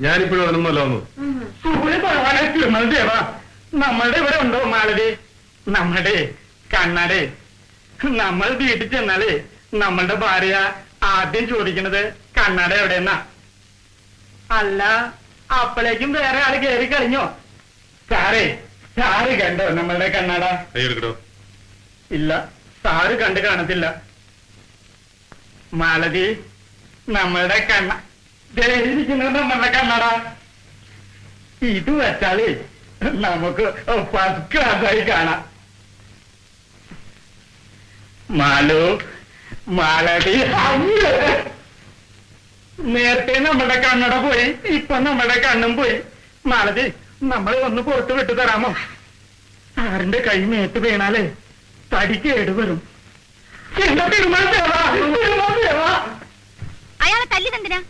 ഞാനിപ്പോഴും അതിനൊന്നുമല്ല വന്നു. സൂര്യഭഗവാനെ തിരുമൽ ദേവ, നമ്മളുടെ ഇവിടെ ഉണ്ടോ മാളതി? നമ്മുടെ കണ്ണാടെ, നമ്മൾ വീട്ടിൽ ചെന്നാലേ നമ്മളുടെ ഭാര്യ ആദ്യം ചോദിക്കണത് കണ്ണാട എവിടെയെന്നാ. അല്ല, അപ്പോഴേക്കും വേറെ ആള് കയറി കഴിഞ്ഞോ? സാറ് കണ്ടോ നമ്മളുടെ കണ്ണാട? കൈയെടുക്കടോ. ഇല്ല, സാറ് കണ്ടു കാണത്തില്ല. മാലതി, നമ്മളുടെ ദേഹിക്കുന്നത് നമ്മളുടെ കണ്ണട. ഇത് വെച്ചാല് നമുക്ക് ഫസ്റ്റ് ക്ലാസ്സായി കാണാം. മാലു, മാലതി, നേരത്തെ നമ്മളുടെ കണ്ണട പോയി, ഇപ്പൊ നമ്മളുടെ കണ്ണും പോയി. മാലതി, നമ്മളെ ഒന്ന് പുറത്ത് വിട്ടു തരാമോ? സാറിന്റെ കൈ മേത്ത് വീണാലേ തടി കേടുവരും. അയാളെ തല്ലിതെന്തിനാ?